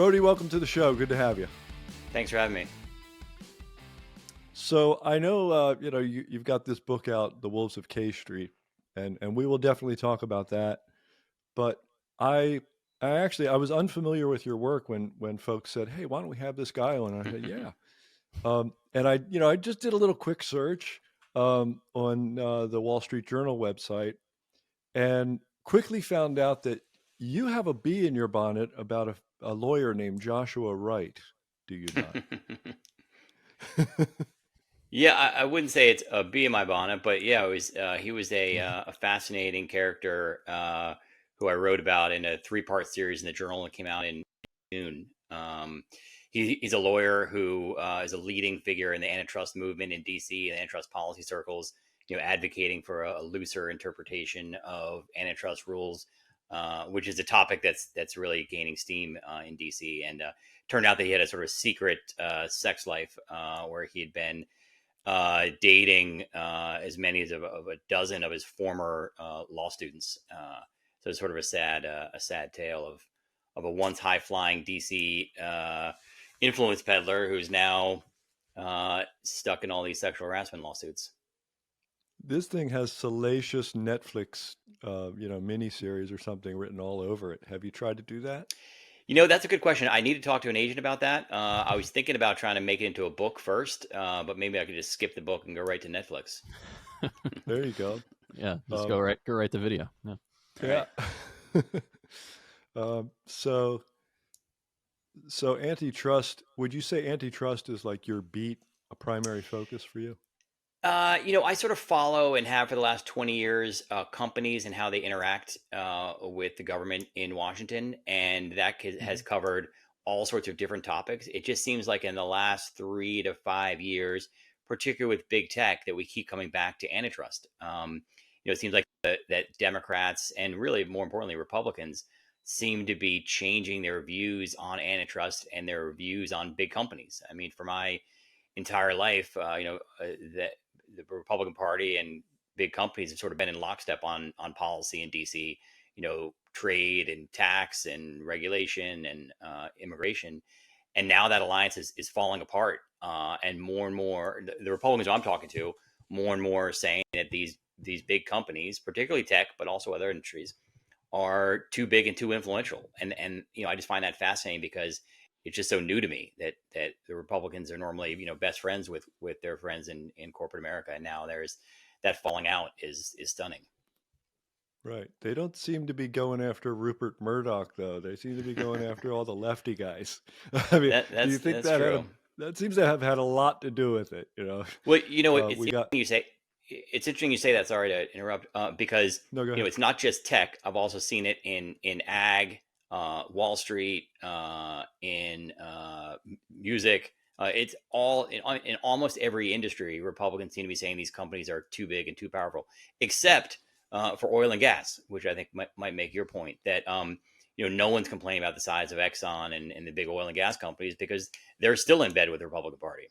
Brody, welcome to the show. Good to have you. Thanks for having me. So I know you've got this book out, The Wolves of K Street, and we will definitely talk about that. But I I was unfamiliar with your work when folks said, "Hey, why don't we have this guy on?" And I said, "Yeah." And I just did a little quick search on the Wall Street Journal website and quickly found out that you have a bee in your bonnet about a lawyer named Joshua Wright. Do you not? Yeah, I wouldn't say it's a bee in my bonnet, but yeah, it was. He was a fascinating character who I wrote about in a three-part series in the Journal that came out in June. He's a lawyer who is a leading figure in the antitrust movement in D.C. and antitrust policy circles. Advocating for a looser interpretation of antitrust rules, which is a topic that's really gaining steam in D.C. And turned out that he had a sort of secret sex life where he had been dating as many as of a dozen of his former law students. So it's sort of a sad tale of a once high flying DC influence peddler who's now stuck in all these sexual harassment lawsuits. This thing has salacious Netflix, miniseries or something written all over it. Have you tried to do that? That's a good question. I need to talk to an agent about that. I was thinking about trying to make it into a book first, but maybe I could just skip the book and go right to Netflix. There you go. Yeah, just go right to video. Yeah. Yeah. So antitrust, would you say antitrust is like your beat, a primary focus for you? I sort of follow and have for the last 20 years companies and how they interact with the government in Washington. And that has covered all sorts of different topics. It just seems like in the last 3 to 5 years, particularly with big tech, that we keep coming back to antitrust. It seems like that Democrats and really more importantly, Republicans seem to be changing their views on antitrust and their views on big companies. I mean, for my entire life, that the Republican Party and big companies have sort of been in lockstep on policy in DC, trade and tax and regulation and immigration. And now that alliance is falling apart. And more, the Republicans I'm talking to, more and more are saying that these big companies, particularly tech, but also other industries, are too big and too influential. And I just find that fascinating because it's just so new to me that the Republicans are normally, best friends with their friends in corporate America. And now there's that falling out is stunning. Right. They don't seem to be going after Rupert Murdoch, though. They seem to be going after all the lefty guys. I mean, do you think that's true. That seems to have had a lot to do with it, Well, it's interesting you say that. Sorry to interrupt, because No, go ahead. it's not just tech. I've also seen it in ag, Wall Street, in music. It's all in almost every industry. Republicans seem to be saying these companies are too big and too powerful, except for oil and gas, which I think might make your point that no one's complaining about the size of Exxon and the big oil and gas companies because they're still in bed with the Republican Party.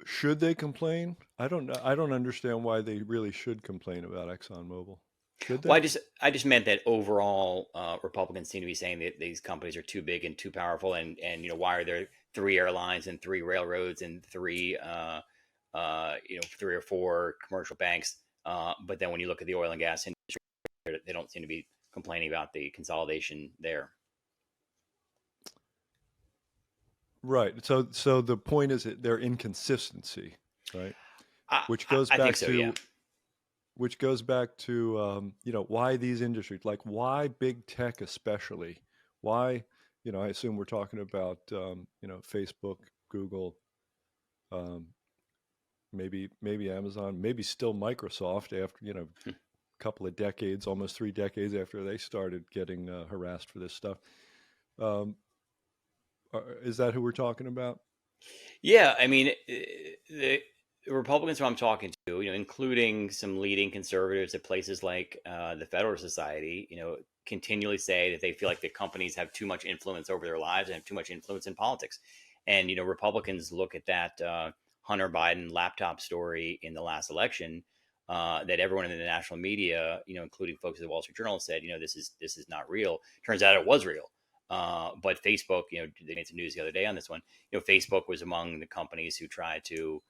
Should they complain? I don't know. I don't understand why they really should complain about ExxonMobil. Should they? Well, I just meant that overall, Republicans seem to be saying that these companies are too big and too powerful, and why are there 3 airlines and 3 railroads and 3 3 or 4 commercial banks, but then when you look at the oil and gas industry, they don't seem to be complaining about the consolidation there. Right. So the point is that their inconsistency, right? Which goes I back think so, to yeah. which goes back to why these industries, like why big tech especially, why I assume we're talking about Facebook, Google, maybe Amazon, maybe still Microsoft after a couple of decades, almost 3 decades after they started getting harassed for this stuff. Is that who we're talking about? Yeah, I mean, the Republicans who I'm talking to, including some leading conservatives at places like the Federalist Society, continually say that they feel like the companies have too much influence over their lives and have too much influence in politics. And, Republicans look at that Hunter Biden laptop story in the last election that everyone in the national media, including folks at the Wall Street Journal said, this is not real. Turns out it was real. But Facebook, they made some news the other day on this one. Facebook was among the companies who tried to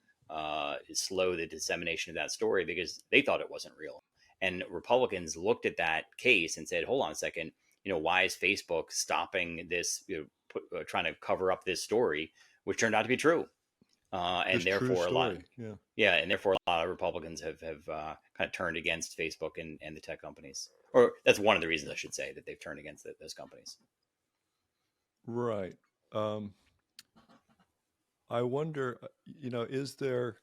slow the dissemination of that story because they thought it wasn't real. And Republicans looked at that case and said, hold on a second, why is Facebook stopping this, trying to cover up this story, which turned out to be true. And This therefore true a lot, story. and therefore a lot of Republicans have kind of turned against Facebook and the tech companies. Or that's one of the reasons, I should say, that they've turned against those companies. Right. I wonder, is that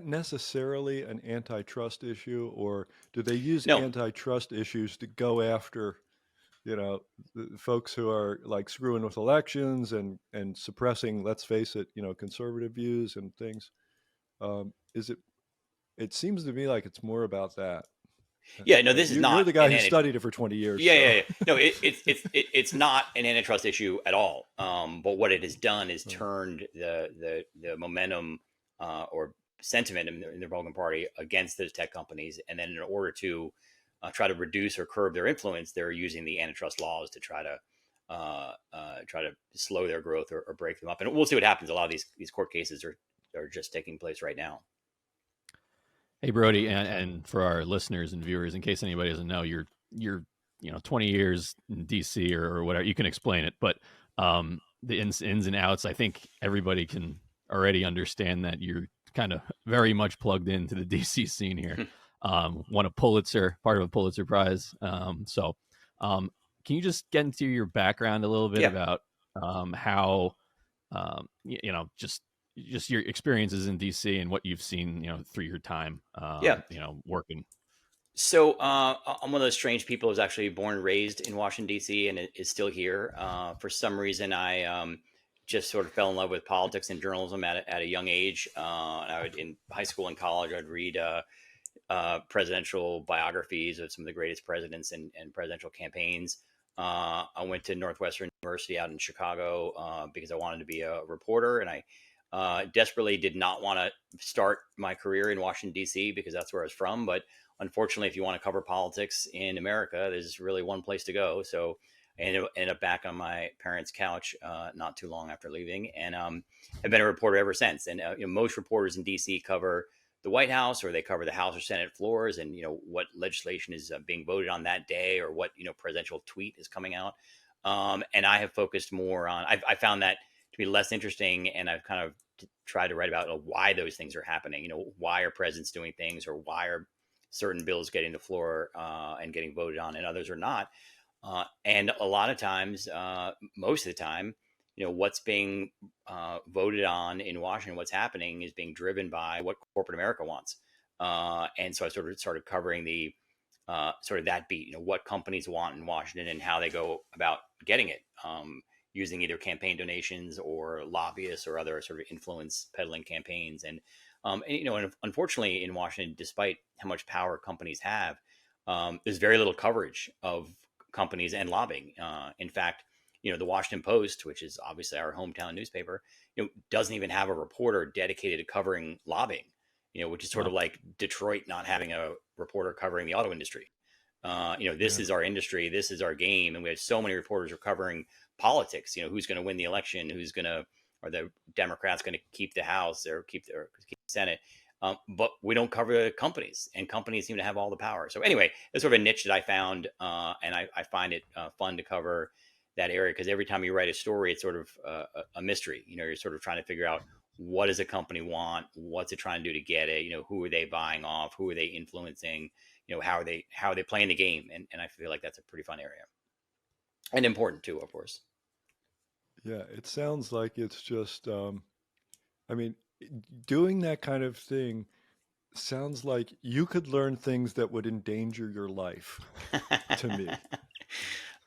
necessarily an antitrust issue, or do they use No. antitrust issues to go after, the folks who are like screwing with elections and suppressing, let's face it, conservative views and things? It seems to me like it's more about that. Yeah, no, this is not. You're the guy who studied it for 20 years. Yeah. No, it's not an antitrust issue at all. But what it has done is turned the momentum or sentiment in the Republican Party against those tech companies, and then in order to try to reduce or curb their influence, they're using the antitrust laws to try to slow their growth or break them up. And we'll see what happens. A lot of these court cases are just taking place right now. Hey, Brody, and for our listeners and viewers, in case anybody doesn't know, you're 20 years in DC or whatever. You can explain it, but the ins and outs, I think everybody can already understand that you're kind of very much plugged into the DC scene here. Won a Pulitzer, part of a Pulitzer Prize. So can you just get into your background a little bit about how just your experiences in DC and what you've seen, through your time, working. So I'm one of those strange people who's actually born and raised in Washington, D.C. and is still here. For some reason, I just sort of fell in love with politics and journalism at a young age. In high school and college, I'd read presidential biographies of some of the greatest presidents and presidential campaigns. I went to Northwestern University out in Chicago because I wanted to be a reporter, and I desperately did not want to start my career in Washington, D.C. because that's where I was from. But unfortunately, if you want to cover politics in America, there's really one place to go. So I ended up back on my parents' couch not too long after leaving, and I've been a reporter ever since. And most reporters in D.C. cover the White House, or they cover the House or Senate floors, and what legislation is being voted on that day, or what presidential tweet is coming out. And I have focused more on. I found that to be less interesting, and I've kind of tried to write about why those things are happening. Why are presidents doing things, or why are certain bills getting to the floor and getting voted on, and others are not. And a lot of times, most of the time, what's being voted on in Washington, what's happening is being driven by what corporate America wants. And so I sort of started covering the sort of that beat, what companies want in Washington and how they go about getting it, using either campaign donations or lobbyists or other sort of influence peddling campaigns. And unfortunately in Washington, despite how much power companies have, there's very little coverage of companies and lobbying. In fact, the Washington Post, which is obviously our hometown newspaper, doesn't even have a reporter dedicated to covering lobbying, which is sort of like Detroit not having a reporter covering the auto industry. This is our industry, this is our game. And we have so many reporters who are covering politics, who's going to win the election, are the Democrats going to keep the House or keep the Senate. But we don't cover the companies, and companies seem to have all the power. So anyway, it's sort of a niche that I found, and I find it fun to cover that area, because every time you write a story, it's sort of a mystery. You're sort of trying to figure out, what does a company want? What's it trying to do to get it? Who are they buying off? Who are they influencing? How are they playing the game? And I feel like that's a pretty fun area, and important too, of course. Yeah, it sounds like it's just, doing that kind of thing sounds like you could learn things that would endanger your life to me.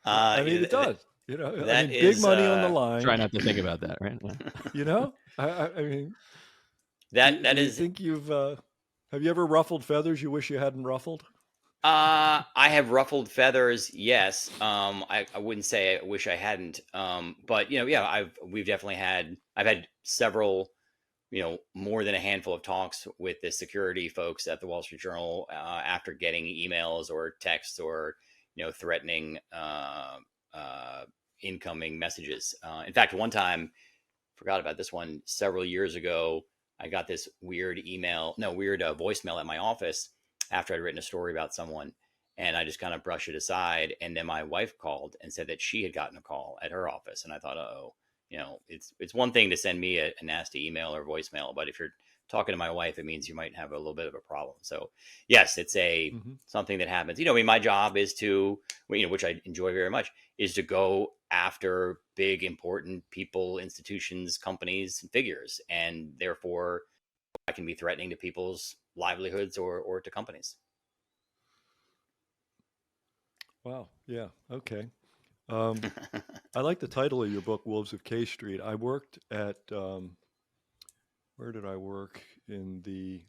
It does. Big money on the line. Try not to think about that, right? That is. Think have you ever ruffled feathers you wish you hadn't ruffled? I have ruffled feathers. Yes. I wouldn't say I wish I hadn't. But I've had several, more than a handful of talks with the security folks at the Wall Street Journal after getting emails or texts or threatening incoming messages. In fact, one time, forgot about this one, several years ago, I got this weird voicemail at my office after I'd written a story about someone, and I just kind of brushed it aside. And then my wife called and said that she had gotten a call at her office, and I thought, oh, it's one thing to send me a nasty email or voicemail, but if you're talking to my wife, it means you might have a little bit of a problem. So yes, it's something that happens. I mean, my job is to, which I enjoy very much, is to go after big, important people, institutions, companies, and figures. And therefore, I can be threatening to people's livelihoods or to companies. Wow. Yeah. Okay. I like the title of your book, Wolves of K Street. I worked at, where did I work in the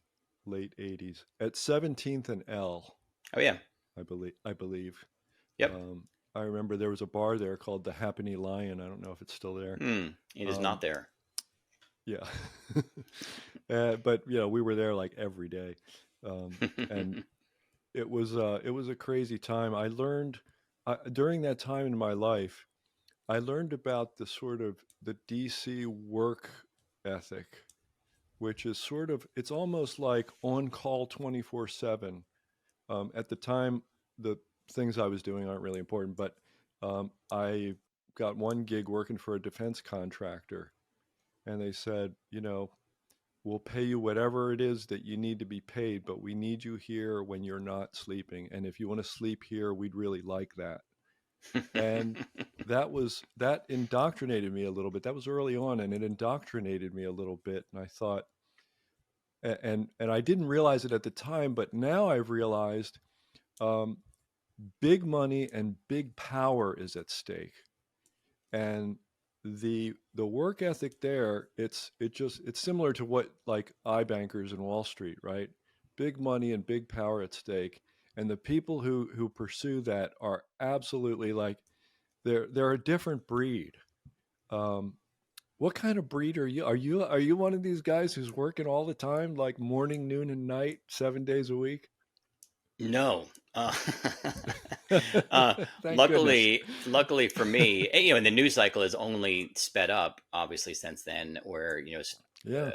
late 80s? At 17th and L. Oh, yeah. I believe. Yep. I remember there was a bar there called the Happy Lion. I don't know if it's still there. It is not there. Yeah. But we were there like every day. And it was a crazy time. I learned during that time in my life, I learned about the sort of the DC work ethic, which is it's almost like on call 24/7. At the time, the things I was doing aren't really important, but I got one gig working for a defense contractor, and they said, we'll pay you whatever it is that you need to be paid, but we need you here when you're not sleeping. And if you want to sleep here, we'd really like that. And that indoctrinated me a little bit. That was early on, and it indoctrinated me a little bit. And I thought, and I didn't realize it at the time, but now I've realized big money and big power is at stake. And the work ethic there, it's similar to what like iBankers in Wall Street, right? Big money and big power at stake. And the people who pursue that are absolutely like they're a different breed. What kind of breed are you? Are you one of these guys who's working all the time, like morning, noon, and night, 7 days a week? No. Thank luckily goodness. for me, and the news cycle has only sped up, obviously, since then. Where Yeah.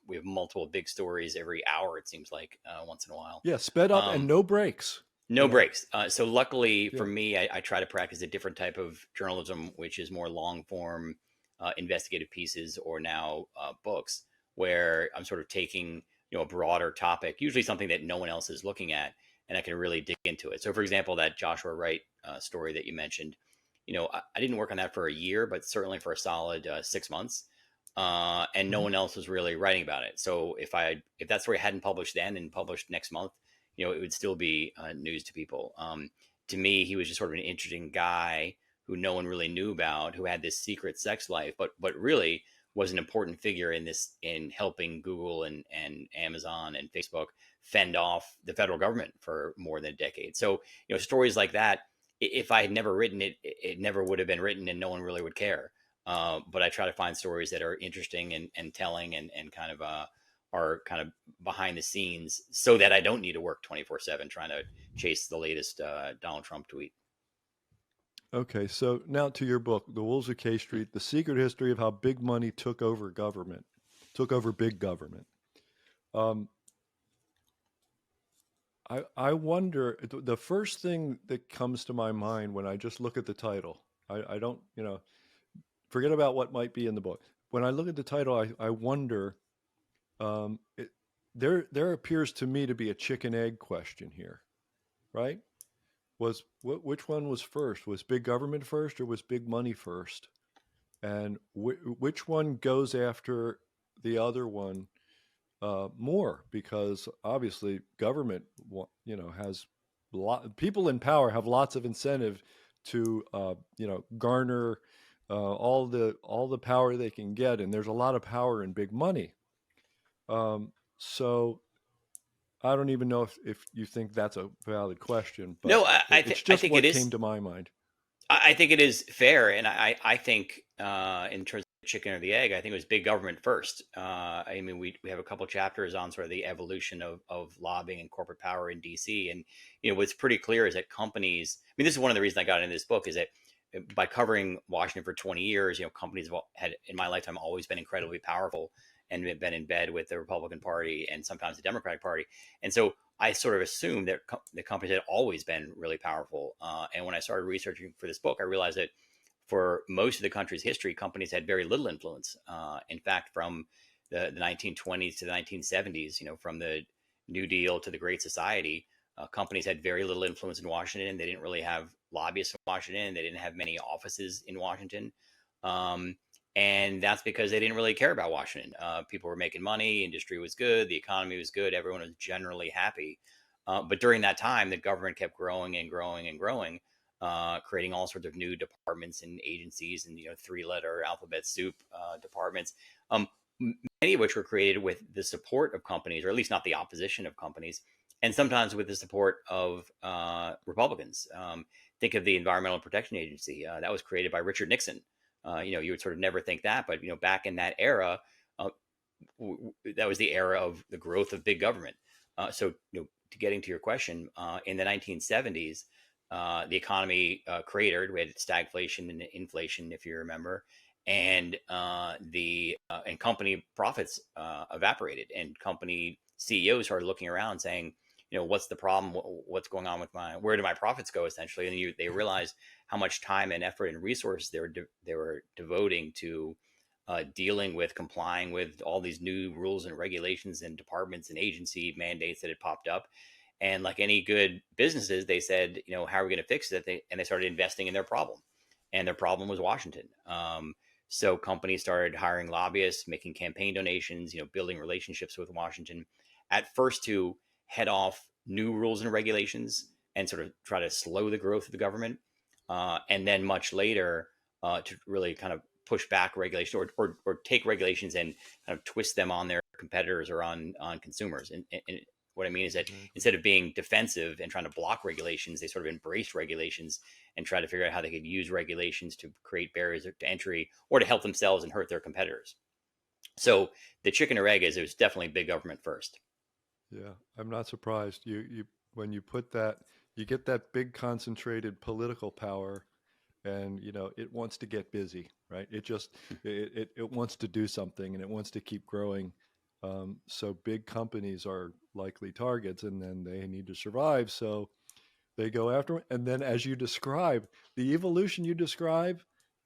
We have multiple big stories every hour. It seems like once in a while. Yeah, sped up and no breaks. No breaks. So luckily for Yeah. me, I try to practice a different type of journalism, which is more long form, investigative pieces, or now books, where I'm sort of taking a broader topic, usually something that no one else is looking at, and I can really dig into it. So, for example, that Joshua Wright story that you mentioned, I didn't work on that for a year, but certainly for a solid 6 months, and no one else was really writing about it. So if that story hadn't published then and published next month, it would still be news to people. To me, he was just sort of an interesting guy who no one really knew about, who had this secret sex life, but really was an important figure in helping Google and Amazon and Facebook fend off the federal government for more than a decade. So, stories like that, if I had never written it, it never would have been written, and no one really would care. But I try to find stories that are interesting and telling and kind of are kind of behind the scenes, so that I don't need to work 24/7 trying to chase the latest Donald Trump tweet. Okay, so now to your book, The Wolves of K Street, The Secret History of How Big Money Took Over Big Government. I wonder, the first thing that comes to my mind when I just look at the title, I don't, forget about what might be in the book. When I look at the title, I wonder, there appears to me to be a chicken egg question here, right? Which one was first? Was big government first, or was big money first? And which one goes after the other one more? Because obviously government, has people in power have lots of incentive to garner all the power they can get, and there's a lot of power in big money. So I don't even know if you think that's a valid question, but No, it's just think what it is. came to my mind. I think it is fair, and I think in terms chicken or the egg, I think it was big government first. I mean, we have a couple chapters on sort of the evolution of lobbying and corporate power in DC. And, what's pretty clear is that companies, I mean, this is one of the reasons I got into this book, is that by covering Washington for 20 years, companies had, in my lifetime, always been incredibly powerful and been in bed with the Republican Party and sometimes the Democratic Party. And so I sort of assumed that the companies had always been really powerful. And when I started researching for this book, I realized that for most of the country's history, companies had very little influence. In fact, from the 1920s to the 1970s, from the New Deal to the Great Society, companies had very little influence in Washington. They didn't really have lobbyists in Washington. They didn't have many offices in Washington. And that's because they didn't really care about Washington. People were making money, industry was good, the economy was good, everyone was generally happy. But during that time, the government kept growing and growing and growing, creating all sorts of new departments and agencies and, three-letter alphabet soup departments, many of which were created with the support of companies, or at least not the opposition of companies, and sometimes with the support of Republicans. Think of the Environmental Protection Agency. That was created by Richard Nixon. You would sort of never think that, but, back in that era, that was the era of the growth of big government. So, getting to your question, in the 1970s, the economy cratered. We had stagflation and inflation, if you remember, and and company profits evaporated, and company CEOs started looking around saying, what's the problem? What's going on with where do my profits go, essentially? And they realized how much time and effort and resources they were devoting to dealing with, complying with all these new rules and regulations and departments and agency mandates that had popped up. And like any good businesses, they said, how are we going to fix it? And they started investing in their problem. And their problem was Washington. So companies started hiring lobbyists, making campaign donations, building relationships with Washington, at first to head off new rules and regulations and sort of try to slow the growth of the government. And then much later to really kind of push back regulation or take regulations and kind of twist them on their competitors or on consumers. And what I mean is that instead of being defensive and trying to block regulations, they sort of embraced regulations and tried to figure out how they could use regulations to create barriers to entry or to help themselves and hurt their competitors. So the chicken or egg is, it was definitely big government first. Yeah, I'm not surprised. You when you put that, you get that big concentrated political power, and it wants to get busy, right? It wants to do something, and it wants to keep growing. So big companies are likely targets, and then they need to survive. So they go after it. And then, as you describe, the evolution you describe,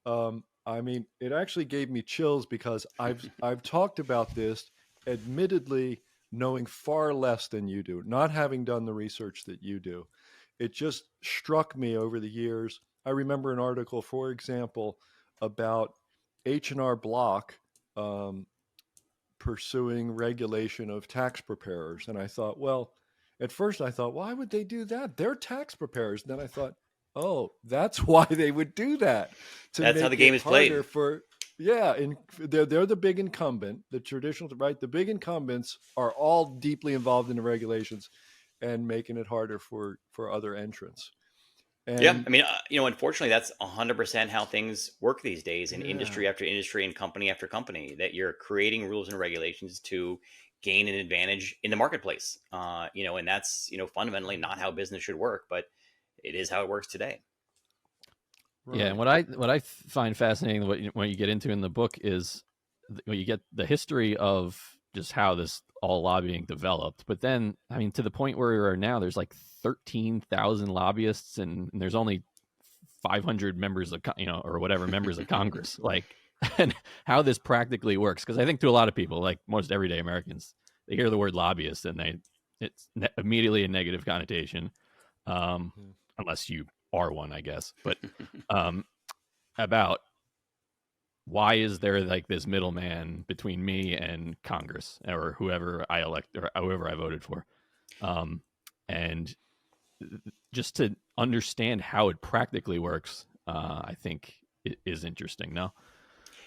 I mean, it actually gave me chills because I've talked about this, admittedly knowing far less than you do, not having done the research that you do. It just struck me over the years. I remember an article, for example, about H&R Block pursuing regulation of tax preparers. And I thought, well, at first I thought, why would they do that? They're tax preparers. And then I thought, oh, that's why they would do that. That's how the game is played. And they're the big incumbent, the traditional, right? The big incumbents are all deeply involved in the regulations and making it harder for other entrants. And, yeah, I mean, unfortunately, that's 100% how things work these days in industry after industry and company after company, that you're creating rules and regulations to gain an advantage in the marketplace. And that's, fundamentally not how business should work, but it is how it works today. Right. Yeah, and what I find fascinating, what you get into in the book is when you get the history of just how this all lobbying developed. But then, I mean, to the point where we are now, there's like 13,000 lobbyists, and there's only 500 members of, or whatever members of Congress. Like, and how this practically works, because I think to a lot of people, like most everyday Americans, they hear the word lobbyist and it's immediately a negative connotation, unless you are one, I guess. But about why is there like this middleman between me and Congress or whoever I elect or whoever I voted for, and just to understand how it practically works, I think it is interesting. No.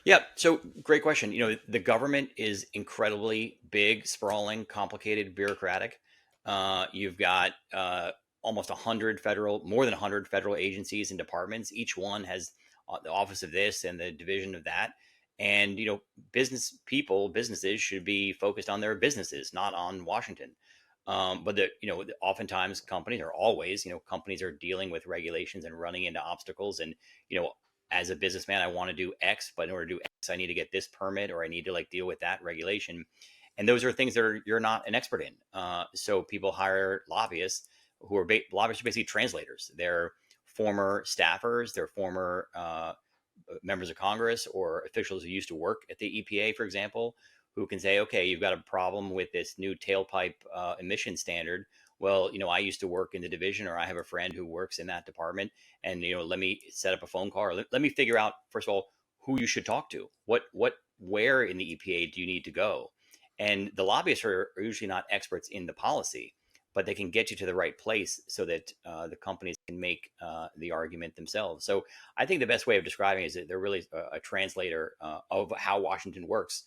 Yeah. So great question. The government is incredibly big, sprawling, complicated, bureaucratic. You've got almost more than 100 federal agencies and departments. Each one has the office of this and the division of that. And businesses should be focused on their businesses, not on Washington. But oftentimes companies, or always, companies are dealing with regulations and running into obstacles. And as a businessman, I want to do X, but in order to do X, I need to get this permit, or I need to deal with that regulation. And those are things that you're not an expert in. So people hire lobbyists lobbyists are basically translators. They're former staffers, they're former members of Congress, or officials who used to work at the EPA, for example, who can say, okay, you've got a problem with this new tailpipe emission standard. Well, I used to work in the division, or I have a friend who works in that department, and let me set up a phone call, or let me figure out, first of all, who you should talk to. Where in the EPA do you need to go? And the lobbyists are usually not experts in the policy, but they can get you to the right place so that the companies can make the argument themselves. So I think the best way of describing it is that they're really a translator of how Washington works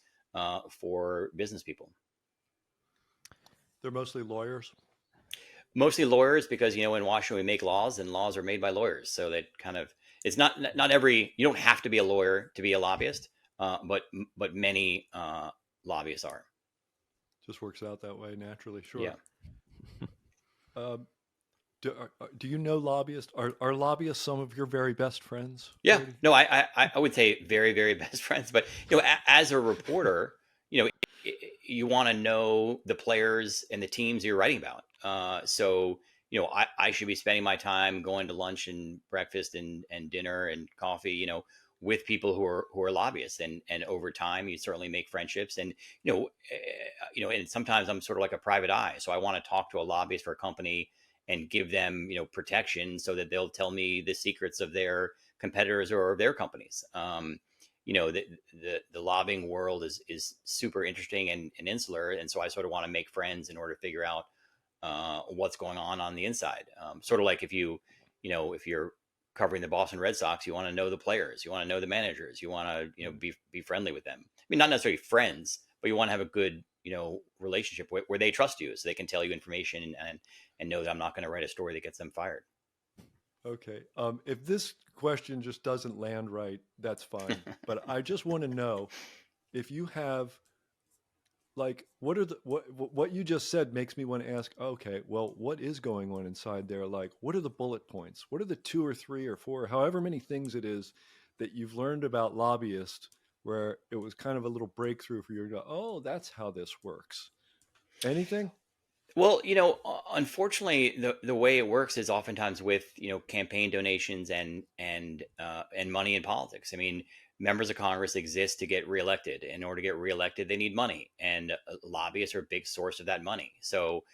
for business people. They're mostly lawyers. Mostly lawyers, because in Washington we make laws, and laws are made by lawyers. So that it's not every, you don't have to be a lawyer to be a lobbyist, but many lobbyists are. Just works out that way naturally. Sure. Yeah. Do you know lobbyists? Are lobbyists some of your very best friends? Yeah. Brody? No, I would say very, very best friends. But as a reporter, you want to know the players and the teams you're writing about. So I should be spending my time going to lunch and breakfast and dinner and coffee, with people who are lobbyists, and over time you certainly make friendships, and and sometimes I'm sort of like a private eye, so I want to talk to a lobbyist for a company and give them protection so that they'll tell me the secrets of their competitors or of their companies. The lobbying world is super interesting and insular, and so I sort of want to make friends in order to figure out what's going on the inside. Sort of like if you're covering the Boston Red Sox, you want to know the players, you want to know the managers, you want to be friendly with them. I mean, not necessarily friends, but you want to have a good relationship where they trust you, so they can tell you information and know that I'm not going to write a story that gets them fired. Okay. If this question just doesn't land right, that's fine. But I just want to know if you have, what you just said makes me want to ask, okay, well, what is going on inside there? What are the bullet points? What are the 2 or 3 or 4, however many things it is that you've learned about lobbyists where it was kind of a little breakthrough for you to go, oh, that's how this works? Anything? Well, unfortunately, the way it works is oftentimes with campaign donations and money in politics. I mean, members of Congress exist to get reelected. In order to get reelected, they need money, and lobbyists are a big source of that money. So,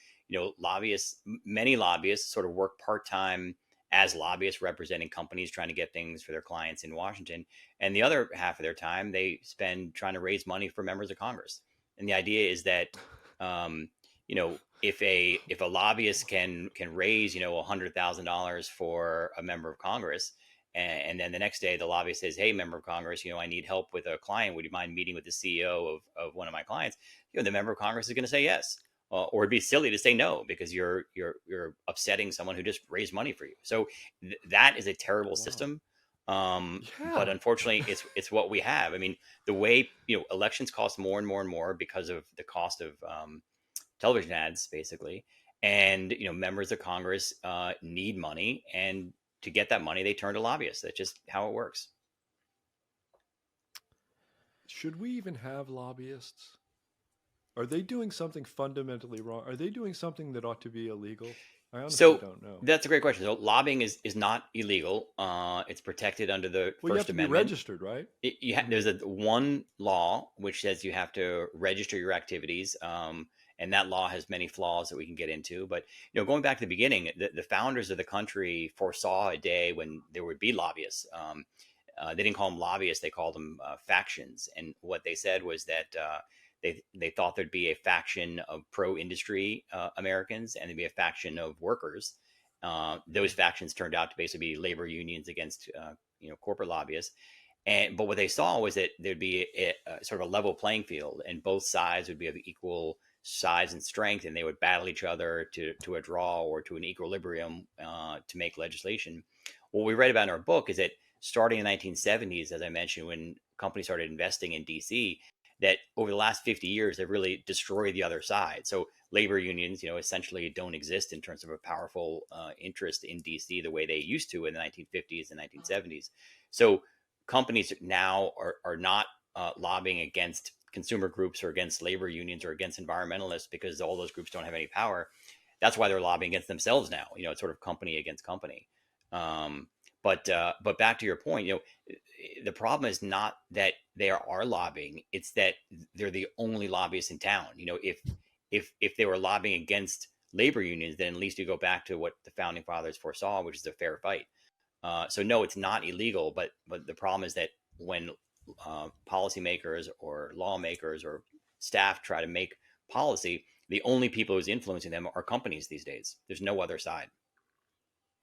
many lobbyists sort of work part-time as lobbyists representing companies trying to get things for their clients in Washington, and the other half of their time they spend trying to raise money for members of Congress. And the idea is that if a lobbyist can raise $100,000 for a member of Congress, and then the next day the lobbyist says, hey, member of Congress, I need help with a client, would you mind meeting with the CEO of one of my clients? The member of Congress is going to say yes, or it'd be silly to say no, because you're upsetting someone who just raised money for you. So that is a terrible system. But unfortunately it's what we have. I mean, the way elections cost more and more and more because of the cost of television ads, basically. And, members of Congress need money. And to get that money, they turn to lobbyists. That's just how it works. Should we even have lobbyists? Are they doing something fundamentally wrong? Are they doing something that ought to be illegal? I honestly don't know. That's a great question. So lobbying is not illegal. It's protected under the First Amendment. You have to be registered, right? There's one law which says you have to register your activities. And that law has many flaws that we can get into. But, going back to the beginning, the founders of the country foresaw a day when there would be lobbyists. They didn't call them lobbyists. They called them factions. And what they said was that they thought there'd be a faction of pro-industry Americans, and there'd be a faction of workers. Those factions turned out to basically be labor unions against corporate lobbyists. But what they saw was that there'd be a sort of a level playing field, and both sides would be of equal size and strength, and they would battle each other to a draw or to an equilibrium to make legislation. What we read about in our book is that starting in the 1970s, as I mentioned, when companies started investing in DC, that over the last 50 years, they've really destroyed the other side. So labor unions, essentially don't exist in terms of a powerful interest in DC the way they used to in the 1950s and 1970s. So companies now are not lobbying against consumer groups or against labor unions or against environmentalists, because all those groups don't have any power. That's why they're lobbying against themselves now. It's sort of company against company. But back to your point, the problem is not that they are lobbying; it's that they're the only lobbyists in town. If they were lobbying against labor unions, then at least you go back to what the founding fathers foresaw, which is a fair fight. So no, it's not illegal, but the problem is that when policymakers or lawmakers or staff try to make policy, the only people who's influencing them are companies these days. There's no other side.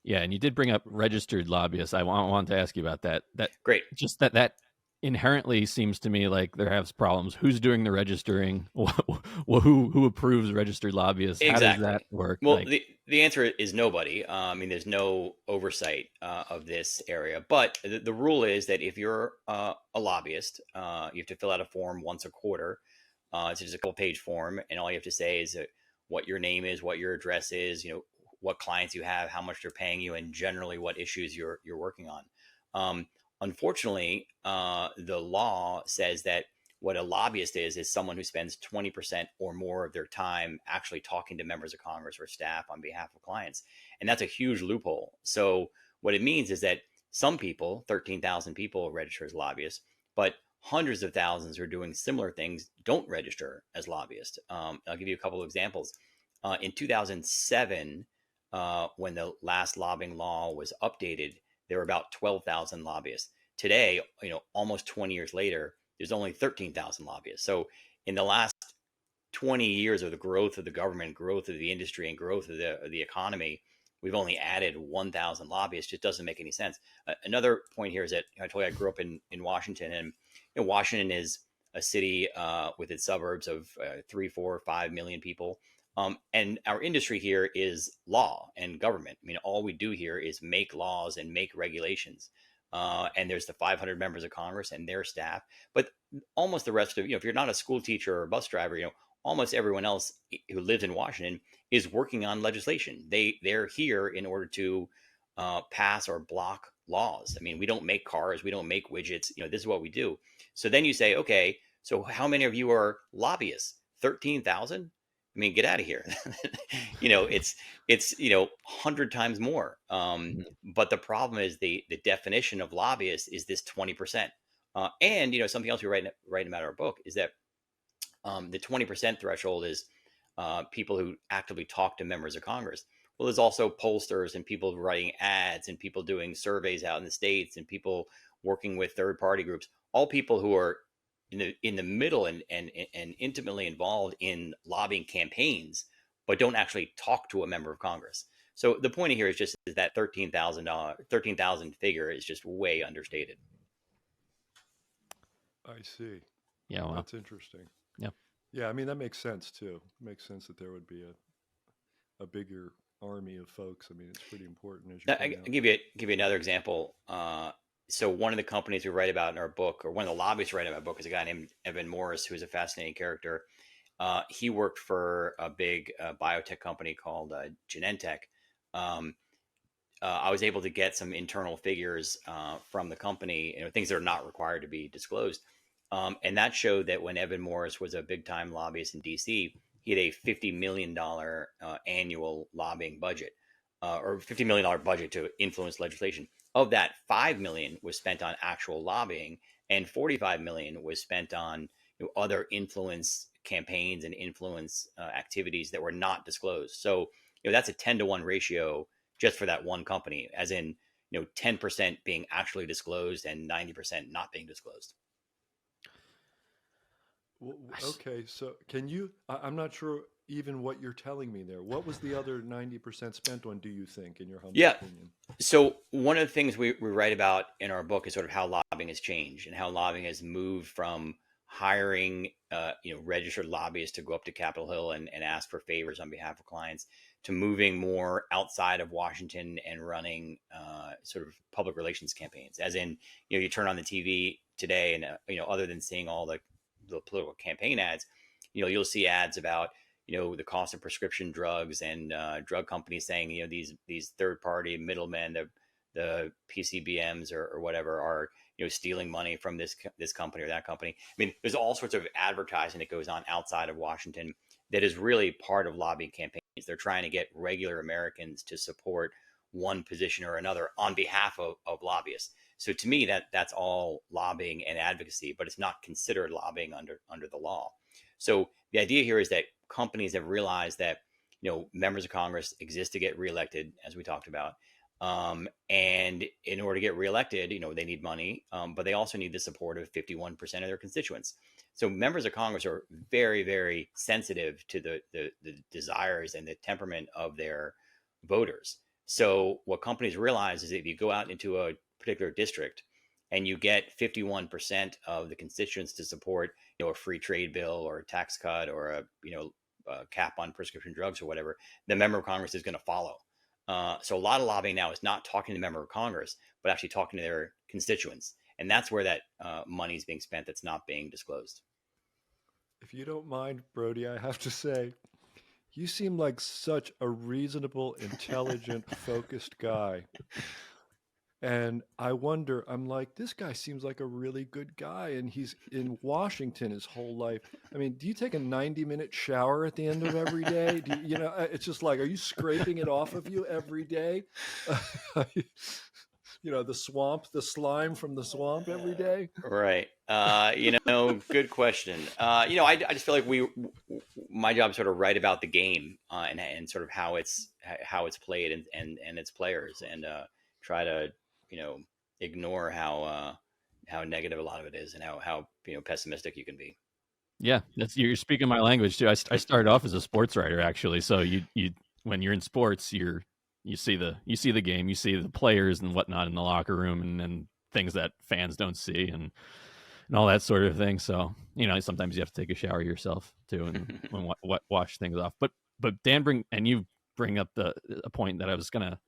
Yeah, and you did bring up registered lobbyists. I want to ask you about that. Great. Just that inherently seems to me like there has problems. Who's doing the registering? Who approves registered lobbyists? Exactly. How does that work? Well, the answer is nobody. There's no oversight of this area. But the rule is that if you're a lobbyist, you have to fill out a form once a quarter. It's just a couple-page form, and all you have to say is what your name is, what your address is, what clients you have, how much they're paying you, and generally what issues you're working on. Unfortunately, the law says that what a lobbyist is someone who spends 20% or more of their time actually talking to members of Congress or staff on behalf of clients. And that's a huge loophole. So what it means is that some people, 13,000 people, register as lobbyists, but hundreds of thousands who are doing similar things don't register as lobbyists. I'll give you a couple of examples. In 2007, when the last lobbying law was updated, there were about 12,000 lobbyists. Today, almost 20 years later, there's only 13,000 lobbyists. So in the last 20 years of the growth of the government, growth of the industry, and growth of the economy, we've only added 1,000 lobbyists. It doesn't make any sense. Another point here is that I told you I grew up in Washington, and Washington is a city with its suburbs of 3, 4, 5 million people. And our industry here is law and government. All we do here is make laws and make regulations. And there's the 500 members of Congress and their staff, but almost the rest of, if you're not a school teacher or a bus driver, almost everyone else who lives in Washington is working on legislation. They're here in order to pass or block laws. We don't make cars, we don't make widgets. This is what we do. So then you say, okay, so how many of you are lobbyists? 13,000? Get out of here. It's 100 times more. But the problem is the definition of lobbyist is this 20%. And something else we write about in our book is that the 20% threshold is people who actively talk to members of Congress. Well, there's also pollsters and people writing ads and people doing surveys out in the states and people working with third-party groups. All people who are in the middle and intimately involved in lobbying campaigns, but don't actually talk to a member of Congress. So the point here is just that $13,000 figure is just way understated. I see. Yeah, well, that's interesting. Yeah. Yeah, that makes sense too. It makes sense that there would be a bigger army of folks. It's pretty important. As you I'll give you another example. So one of the companies we write about in our book, or one of the lobbyists we write about in our book, is a guy named Evan Morris, who's a fascinating character. He worked for a big biotech company called Genentech. I was able to get some internal figures from the company, things that are not required to be disclosed. And that showed that when Evan Morris was a big time lobbyist in DC, he had a $50 million annual lobbying budget, or $50 million budget to influence legislation. Of that, $5 million was spent on actual lobbying, and $45 million was spent on other influence campaigns and influence activities that were not disclosed. So that's a 10-to-1 ratio just for that one company, as in 10% being actually disclosed and 90% not being disclosed. Okay, so can you? I'm not sure even what you're telling me there. What was the other 90% spent on, do you think, in your humble opinion? So one of the things we write about in our book is sort of how lobbying has changed and how lobbying has moved from hiring, registered lobbyists to go up to Capitol Hill and ask for favors on behalf of clients, to moving more outside of Washington and running sort of public relations campaigns. As in, you turn on the TV today, and other than seeing all the political campaign ads, you'll see ads about the cost of prescription drugs, and drug companies saying these third party middlemen, the PCBMs or whatever, are stealing money from this company or that company. I mean, there's all sorts of advertising that goes on outside of Washington that is really part of lobbying campaigns. They're trying to get regular Americans to support one position or another on behalf of lobbyists. So to me, that's all lobbying and advocacy, but it's not considered lobbying under the law. So the idea here is that companies have realized that members of Congress exist to get reelected, as we talked about. And in order to get reelected, they need money, but they also need the support of 51% of their constituents. So members of Congress are very, very sensitive to the desires and the temperament of their voters. So what companies realize is that if you go out into a particular district and you get 51% of the constituents to support, a free trade bill or a tax cut or a cap on prescription drugs or whatever, the member of Congress is going to follow. So a lot of lobbying now is not talking to the member of Congress, but actually talking to their constituents. And that's where that money is being spent that's not being disclosed. If you don't mind, Brody, I have to say, you seem like such a reasonable, intelligent, focused guy. And I wonder, I'm like, this guy seems like a really good guy, and he's in Washington his whole life. I mean, do you take a 90-minute shower at the end of every day? It's just like, are you scraping it off of you every day? The slime from the swamp every day? Right. Good question. I just feel like my job is sort of write about the game and sort of how it's played and its players, and try to ignore how negative a lot of it is, and how pessimistic you can be. Yeah, you're speaking my language too. I started off as a sports writer, actually. So you when you're in sports, you see the game, you see the players and whatnot in the locker room, and things that fans don't see, and all that sort of thing. So sometimes you have to take a shower yourself too, and wash things off. But Dan you bring up a point that I was gonna,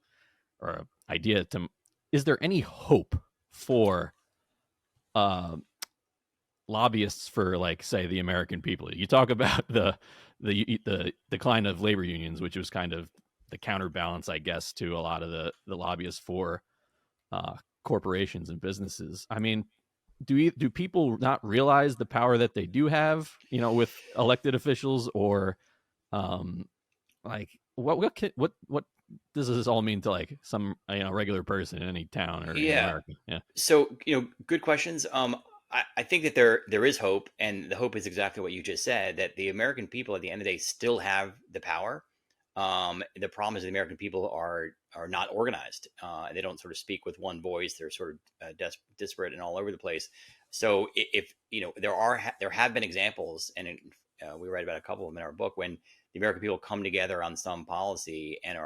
or idea to. Is there any hope for lobbyists for, like, say, the American people? You talk about the decline of labor unions, which was kind of the counterbalance, I guess, to a lot of the lobbyists for corporations and businesses. I mean, do people not realize the power that they do have, with elected officials, or like what does this all mean to, like, some regular person in any town or in America? Yeah. So good questions. I think that there is hope, and the hope is exactly what you just said, that the American people at the end of the day still have the power. The problem is the American people are not organized. They don't sort of speak with one voice. They're sort of disparate and all over the place. So if there have been examples, and we write about a couple of them in our book, when the American people come together on some policy and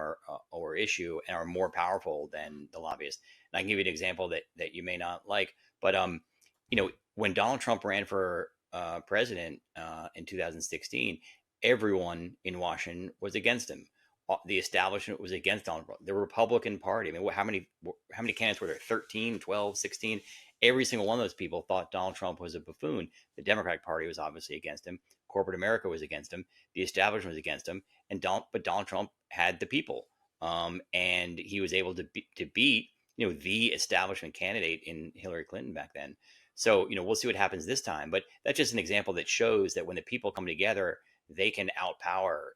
or issue and are more powerful than the lobbyists. And I can give you an example that you may not like, but when Donald Trump ran for president in 2016, everyone in Washington was against him. The establishment was against Donald Trump. The Republican Party, I mean, how many candidates were there? 13, 12, 16? Every single one of those people thought Donald Trump was a buffoon. The Democratic Party was obviously against him. Corporate America was against him. The establishment was against him. But Donald Trump had the people, and he was able to beat the establishment candidate in Hillary Clinton back then. So we'll see what happens this time. But that's just an example that shows that when the people come together, they can outpower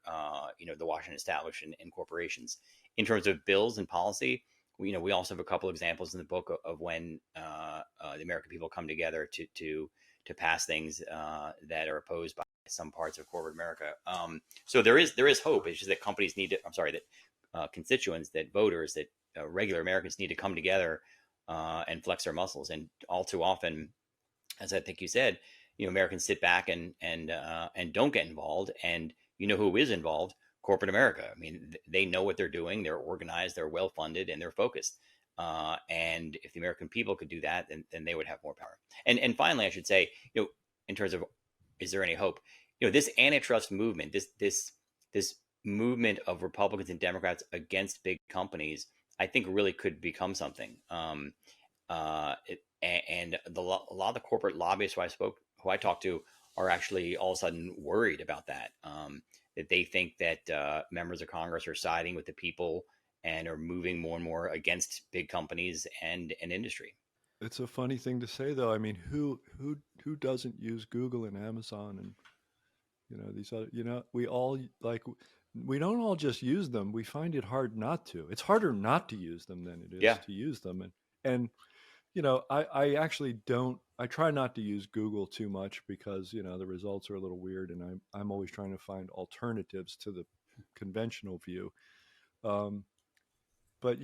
the Washington establishment and corporations. In terms of bills and policy, we also have a couple examples in the book of when the American people come together to pass things that are opposed by some parts of corporate America. So there is hope. It's just that companies need to. That constituents, that voters, that regular Americans need to come together and flex their muscles. And all too often, as I think you said, Americans sit back and don't get involved. And who is involved? Corporate America. I mean, they know what they're doing. They're organized. They're well funded, and they're focused. And if the American people could do that, then they would have more power. And finally, I should say, in terms of, is there any hope? This antitrust movement, this movement of Republicans and Democrats against big companies, I think really could become something. And a lot of the corporate lobbyists who I talked to, are actually all of a sudden worried about that. That they think that members of Congress are siding with the people and are moving more and more against big companies and industry. It's a funny thing to say, though. I mean, who doesn't use Google and Amazon and these other? We all we don't all just use them. We find it hard not to. It's harder not to use them than it is to use them. And I actually don't. I try not to use Google too much because the results are a little weird, and I'm always trying to find alternatives to the conventional view. But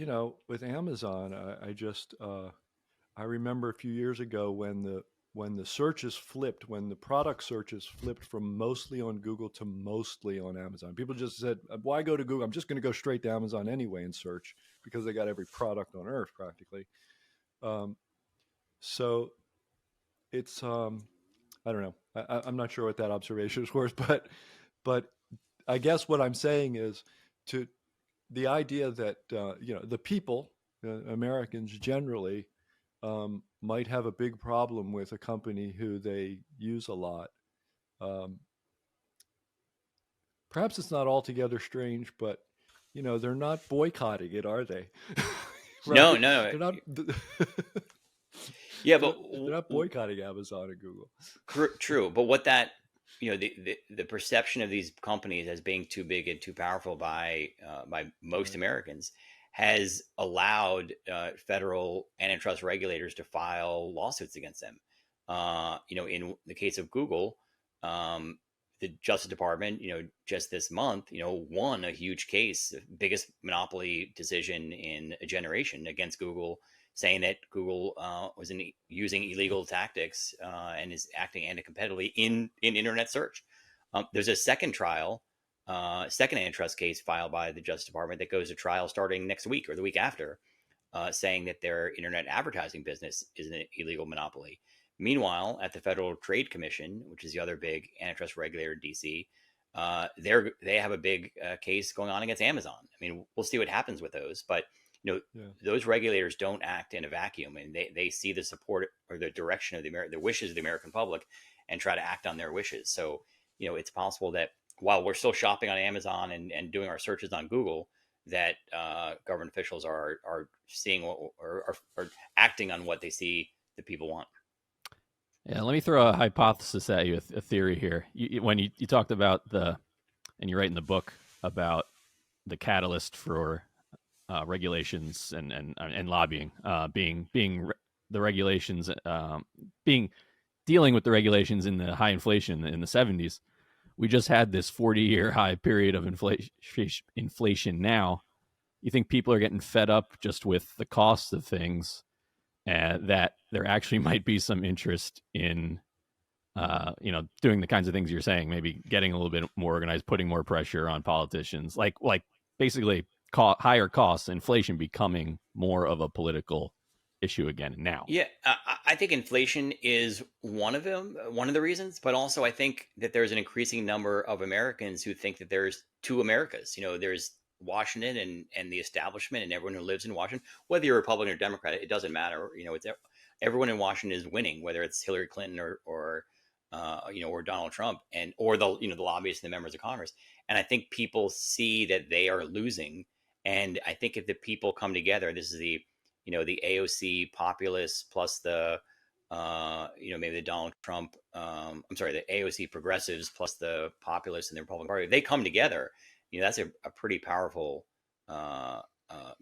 with Amazon, I just I remember a few years ago when the searches flipped, when the product searches flipped from mostly on Google to mostly on Amazon. People just said, "Why go to Google? I'm just going to go straight to Amazon anyway and search," because they got every product on earth practically. So it's I don't know. I'm not sure what that observation is worth, but I guess what I'm saying is to the idea that the people, Americans generally, might have a big problem with a company who they use a lot. Perhaps it's not altogether strange, but they're not boycotting it, are they? Right? No, they're not. Yeah, but they're not boycotting Amazon and Google. True, but what that the perception of these companies as being too big and too powerful by most Americans has allowed federal antitrust regulators to file lawsuits against them. In the case of Google, the Justice Department, just this month, won a huge case, the biggest monopoly decision in a generation against Google, saying that Google was using illegal tactics and is acting anti-competitively in internet search. There's a second antitrust case filed by the Justice Department that goes to trial starting next week or the week after, saying that their internet advertising business is an illegal monopoly. Meanwhile, at the Federal Trade Commission, which is the other big antitrust regulator in DC, they have a big case going on against Amazon. I mean, we'll see what happens with those, but those regulators don't act in a vacuum, and they see the support or the direction of the wishes of the American public and try to act on their wishes. So, it's possible that while we're still shopping on Amazon and doing our searches on Google, that government officials are seeing or acting on what they see the people want. Yeah, let me throw a hypothesis at you, a theory here. When you talked about and you write in the book about the catalyst for regulations and lobbying being the regulations, dealing with the regulations in the high inflation in the 70s. We just had this 40-year high period of inflation now. You think people are getting fed up just with the cost of things, and that there actually might be some interest in doing the kinds of things you're saying, maybe getting a little bit more organized, putting more pressure on politicians, like basically higher costs, inflation becoming more of a political issue again now? Yeah, I think inflation is one of the reasons, but also I think that there's an increasing number of Americans who think that there's two Americas. There's Washington and the establishment and everyone who lives in Washington, whether you're Republican or Democrat, it doesn't matter. It's everyone in Washington is winning, whether it's Hillary Clinton or Donald Trump or the lobbyists and the members of Congress. And I think people see that they are losing. And I think if the people come together, this is the AOC populists plus the maybe the Donald Trump, the AOC progressives plus the populists in the Republican Party, they come together. That's a pretty powerful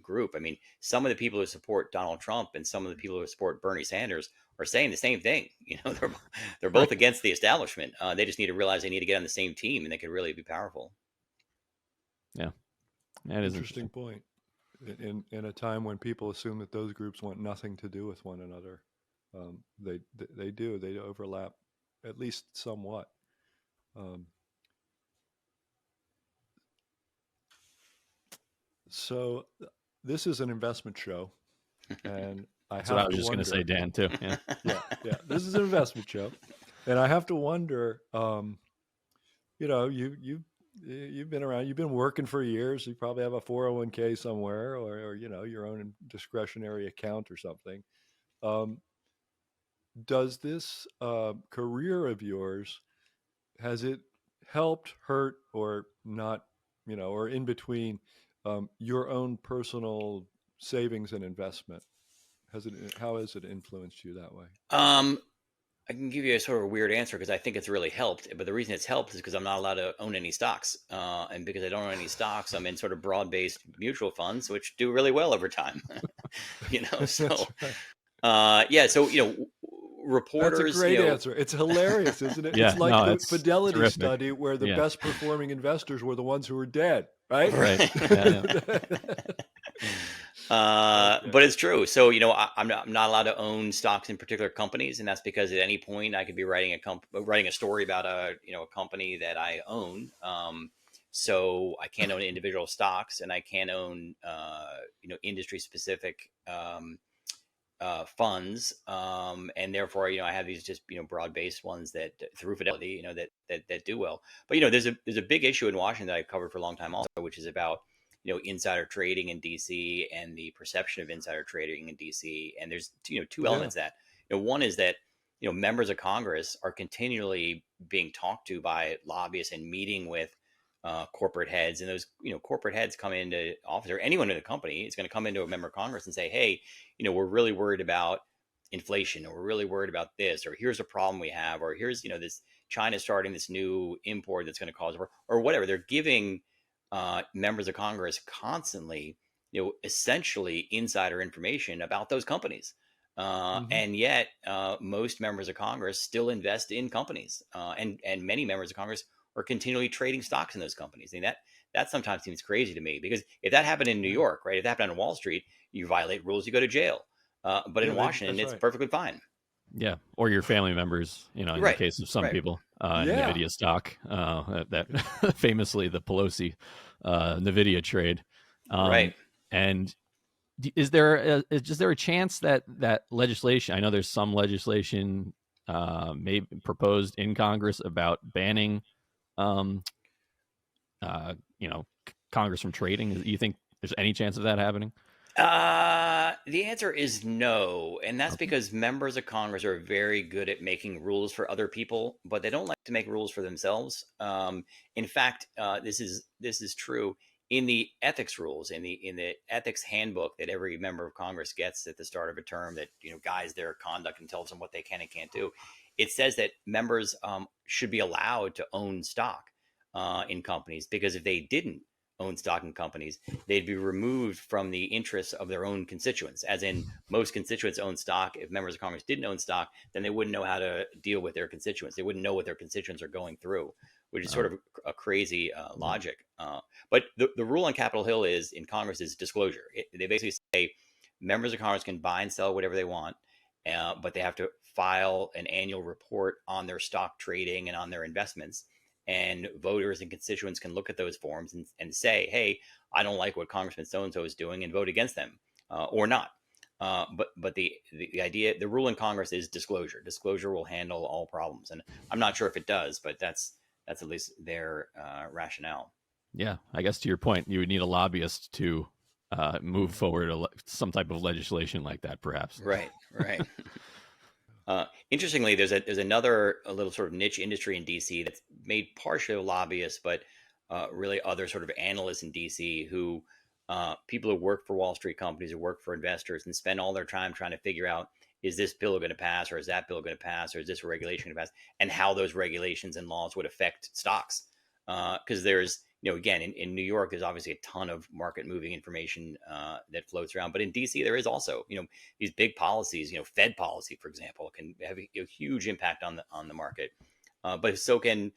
group. I mean, some of the people who support Donald Trump and some of the people who support Bernie Sanders are saying the same thing. They're both against the establishment. They just need to realize they need to get on the same team, and they could really be powerful. Yeah, that is interesting point. In a time when people assume that those groups want nothing to do with one another, they do. They overlap, at least somewhat. So this is an investment show, and that's what I was just going to say, Dan, too. Yeah. yeah. This is an investment show, And I have to wonder, you've been around, you've been working for years. You probably have a 401k somewhere, or your own discretionary account or something. Um, does this career of yours, has it helped, hurt, or not, or in between, your own personal savings and investment? How has it influenced you that way? Um, I can give you a sort of weird answer because I think it's really helped. But the reason it's helped is because I'm not allowed to own any stocks. And because I don't own any stocks, I'm in sort of broad-based mutual funds, which do really well over time. So That's right. yeah, so That's a reporters, great answer. It's hilarious, isn't it? Yeah, It's like no, the that's Fidelity terrific. study where the Yeah, best performing investors were the ones who were dead, right? right. Yeah, But it's true. So, I'm not allowed to own stocks in particular companies, and that's because at any point I could be writing a story about a company that I own. So I can't own individual stocks, and I can't own industry specific funds, and therefore I have these just broad based ones that through Fidelity that do well. But there's a big issue in Washington that I've covered for a long time also, which is about insider trading in DC and the perception of insider trading in DC. And there's two Yeah. elements that one is that members of Congress are continually being talked to by lobbyists and meeting with corporate heads, and those corporate heads come into office, or anyone in a company is going to come into a member of Congress and say, hey, we're really worried about inflation, or we're really worried about this, or here's a problem we have, or here's this China starting this new import that's going to cause or whatever. They're giving members of Congress constantly essentially insider information about those companies. And yet most members of Congress still invest in companies, and many members of Congress are continually trading stocks in those companies. And that sometimes seems crazy to me, because if that happened in New York, right, if that happened on Wall Street, you violate rules, you go to jail. But Yeah, in Washington, it's right. perfectly fine. yeah. Or your family members, in the Right. case of some Right. people, Yeah. Nvidia stock, that famously the Pelosi Nvidia trade. Right. And is there a chance that legislation? I know there's some legislation maybe proposed in Congress about banning, um, Congress from trading. You think there's any chance of that happening? The answer is no. And that's Okay. because members of Congress are very good at making rules for other people, but they don't like to make rules for themselves. In fact, this is true in the ethics rules, in the ethics handbook that every member of Congress gets at the start of a term, that guides their conduct and tells them what they can and can't do. It says that members should be allowed to own stock in companies, because if they didn't own stock in companies, they'd be removed from the interests of their own constituents. As in, most constituents own stock. If members of Congress didn't own stock, then they wouldn't know how to deal with their constituents. They wouldn't know what their constituents are going through, which is sort of a crazy logic. But the rule on Capitol Hill in Congress is disclosure. They basically say members of Congress can buy and sell whatever they want, but they have to file an annual report on their stock trading and on their investments. And voters and constituents can look at those forms and say, hey, I don't like what Congressman so-and-so is doing, and vote against them, or not. But the idea, the rule in Congress is disclosure. Disclosure will handle all problems. And I'm not sure if it does, but that's at least their rationale. Yeah, I guess to your point, you would need a lobbyist to move forward some type of legislation like that, perhaps. Right. Interestingly, there's another a little sort of niche industry in DC that's made partially of lobbyists, but really other sort of analysts in DC who people who work for Wall Street companies, who work for investors, and spend all their time trying to figure out, is this bill going to pass, or is that bill going to pass, or is this regulation going to pass, and how those regulations and laws would affect stocks. Because there's, again, in New York, there's obviously a ton of market moving information that floats around. But in DC, there is also, these big policies, Fed policy, for example, can have a huge impact on the market. But so can,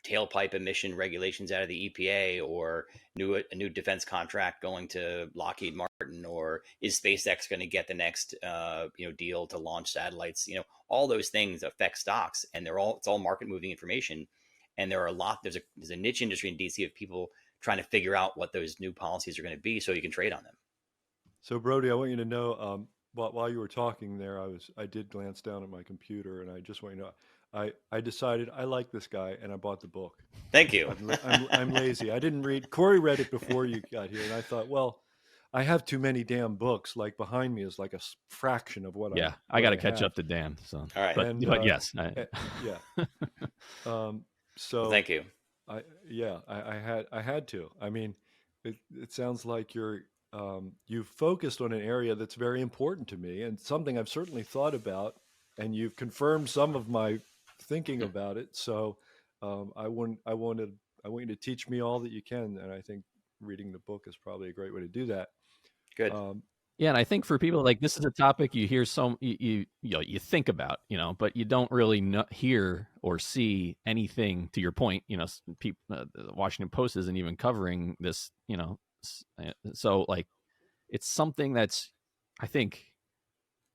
tailpipe emission regulations out of the EPA, or a new defense contract going to Lockheed Martin, or is SpaceX going to get the next deal to launch satellites? All those things affect stocks, and it's all market moving information. And there's a niche industry in DC of people trying to figure out what those new policies are going to be, so you can trade on them. So, Brody, I want you to know, while you were talking there, I did glance down at my computer, and I just want you to know, I decided I like this guy, and I bought the book. Thank you. I'm lazy. I didn't read. Corey read it before you got here, and I thought, well, I have too many damn books. Like behind me is like a fraction of what Yeah, I got to catch have. up to Dan. So, All right. but yes, yeah. So Well, thank you. I had to. I mean, it sounds like you've focused on an area that's very important to me and something I've certainly thought about, and you've confirmed some of my thinking about it. So I want you to teach me all that you can, and I think reading the book is probably a great way to do that. Good. Yeah, and I think for people, like, this is a topic you hear you think about, but you don't really hear or see anything. To your point, people, the Washington Post isn't even covering this, so like it's something that's, I think,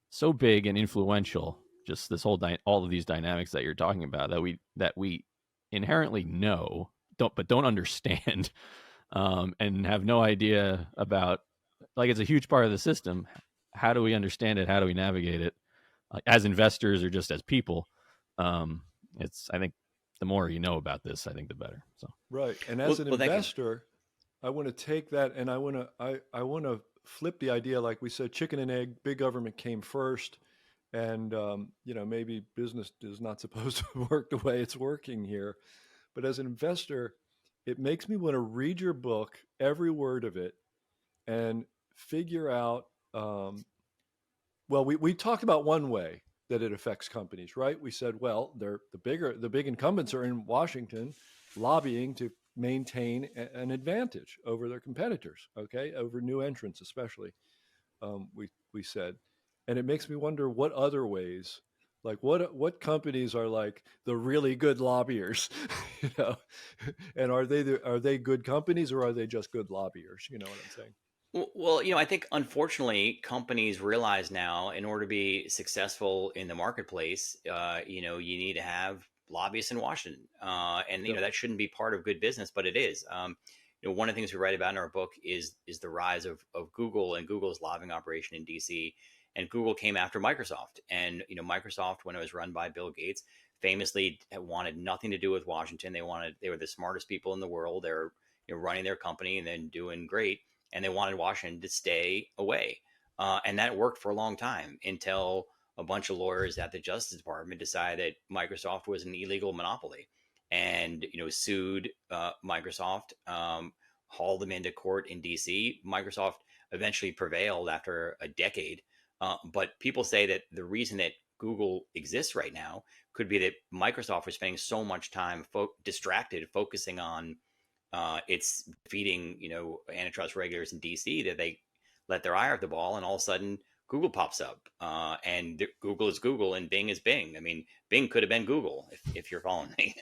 so big and influential. Just this whole all of these dynamics that you're talking about that we inherently know, don't understand, and have no idea about. Like, it's a huge part of the system. How do we understand it? How do we navigate it, as investors or just as people? I think the more you know about this, I think the better. So right, and as an investor, I want to take that, and I want to flip the idea, like we said, chicken and egg. Big government came first, and maybe business is not supposed to work the way it's working here. But as an investor, it makes me want to read your book, every word of it, and figure out, well, we talked about one way that it affects companies, right? We said, well, the big incumbents are in Washington lobbying to maintain an advantage over their competitors, okay, over new entrants especially, we said. And it makes me wonder what other ways, like what companies are like the really good lobbyers, and are they good companies, or are they just good lobbyers? You know what I'm saying? Well, I think unfortunately companies realize now, in order to be successful in the marketplace, you need to have lobbyists in Washington, and that shouldn't be part of good business, but it is. One of the things we write about in our book is the rise of Google and Google's lobbying operation in DC. And Google came after Microsoft, and Microsoft, when it was run by Bill Gates, famously wanted nothing to do with Washington. They were the smartest people in the world. They're running their company and then doing great. And they wanted Washington to stay away. And that worked for a long time, until a bunch of lawyers at the Justice Department decided that Microsoft was an illegal monopoly, and sued Microsoft, hauled them into court in DC. Microsoft eventually prevailed after a decade. But people say that the reason that Google exists right now could be that Microsoft was spending so much time distracted, focusing on it's defeating, antitrust regulators in DC, that they let their eye off the ball, and all of a sudden Google pops up, and Google is Google and Bing is Bing. I mean, Bing could have been Google, if you're following me.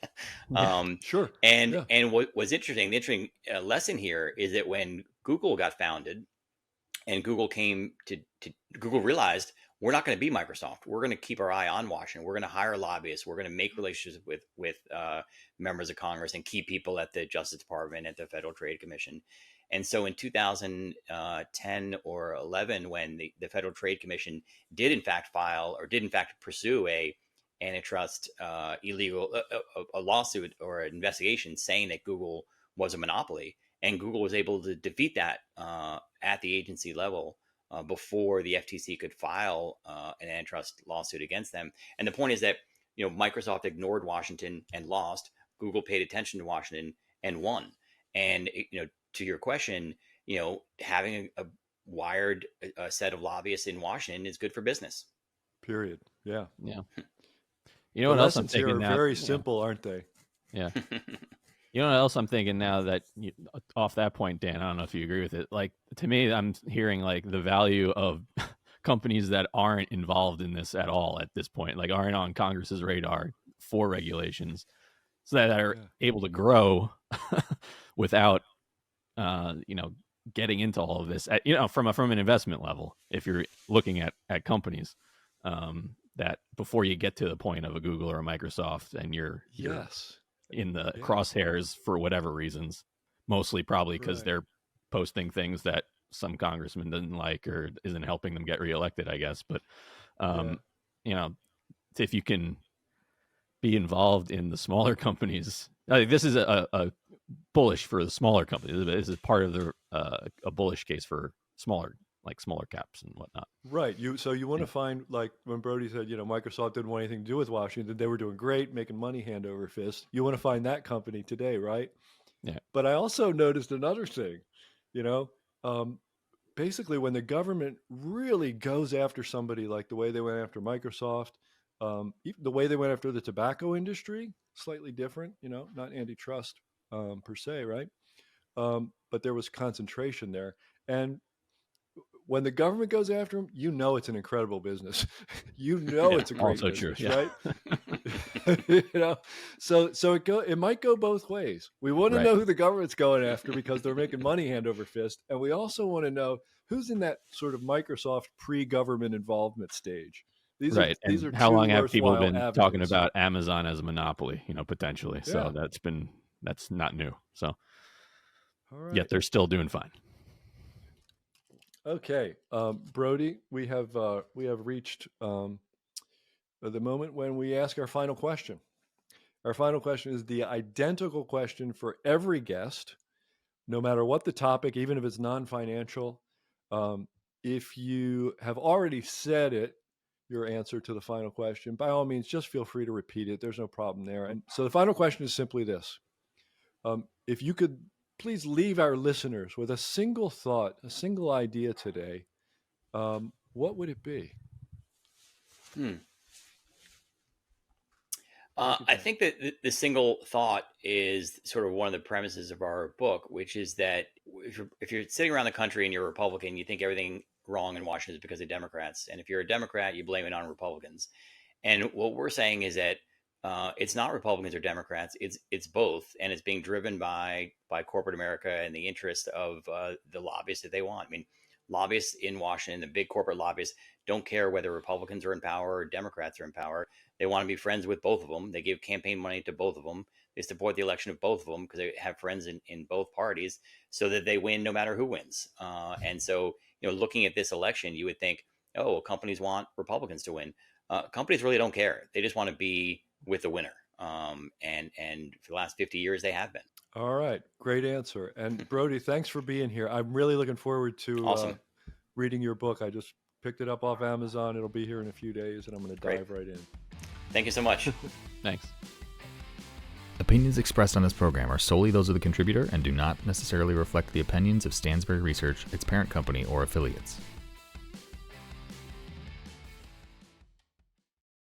Sure. And what was interesting, the interesting lesson here is that when Google got founded, and Google came to Google realized, we're not going to be Microsoft. We're going to keep our eye on Washington. We're going to hire lobbyists. We're going to make relationships with members of Congress and key people at the Justice Department, at the Federal Trade Commission. And so in 2010 or 11, when the Federal Trade Commission did in fact pursue a antitrust illegal a lawsuit or an investigation saying that Google was a monopoly, and Google was able to defeat that at the agency level, before the FTC could file an antitrust lawsuit against them. And the point is that Microsoft ignored Washington and lost. Google paid attention to Washington and won. And to your question, having a wired set of lobbyists in Washington is good for business. Period. Yeah. Yeah. What else I'm thinking now? Very simple, aren't they? Yeah. You know what else I'm thinking now, that off that point, Dan, I don't know if you agree with it. Like, to me, I'm hearing like the value of companies that aren't involved in this at all at this point, like aren't on Congress's radar for regulations, so that are able to grow without, getting into all of this, from an investment level. If you're looking at companies, that before you get to the point of a Google or a Microsoft, and you're in the crosshairs for whatever reasons, mostly probably because they're posting things that some congressman doesn't like or isn't helping them get reelected, I guess. But, if you can be involved in the smaller companies, I think this is a bullish for the smaller companies. This is part of the a bullish case for smaller caps and whatnot. Right. So you want to find, like when Brody said, Microsoft didn't want anything to do with Washington. They were doing great, making money hand over fist. You want to find that company today, right? Yeah. But I also noticed another thing, basically when the government really goes after somebody like the way they went after Microsoft, the way they went after the tobacco industry, slightly different, not antitrust per se, right? But there was concentration there. And when the government goes after them, it's an incredible business. It's a great also business, true. right? So it might go both ways. We want to know who the government's going after because they're making money hand over fist, and we also want to know who's in that sort of Microsoft pre-government involvement stage. These are how long have people been avenues. Talking about Amazon as a monopoly, potentially? Yeah. So that's not new. So Yet they're still doing fine. Okay, Brody, we have reached the moment when we ask our final question. Our final question is the identical question for every guest, no matter what the topic, even if it's non-financial. If you have already said it, your answer to the final question, by all means, just feel free to repeat it. There's no problem there. And so the final question is simply this. If you could please leave our listeners with a single thought, a single idea today, what would it be? I think that the single thought is sort of one of the premises of our book, which is that if you're sitting around the country and you're a Republican, you think everything wrong in Washington is because of Democrats. And if you're a Democrat, you blame it on Republicans. And what we're saying is that it's not Republicans or Democrats. It's both, and it's being driven by corporate America and the interest of the lobbyists that they want. I mean, lobbyists in Washington, the big corporate lobbyists, don't care whether Republicans are in power or Democrats are in power. They want to be friends with both of them. They give campaign money to both of them. They support the election of both of them because they have friends in both parties, so that they win no matter who wins. And so, looking at this election, you would think, oh, companies want Republicans to win. Companies really don't care. They just want to be with the winner. And for the last 50 years, they have been. All right. Great answer. And Brody, thanks for being here. I'm really looking forward to reading your book. I just picked it up off Amazon. It'll be here in a few days, and I'm going to dive right in. Thank you so much. Thanks. Opinions expressed on this program are solely those of the contributor and do not necessarily reflect the opinions of Stansberry Research, its parent company, or affiliates.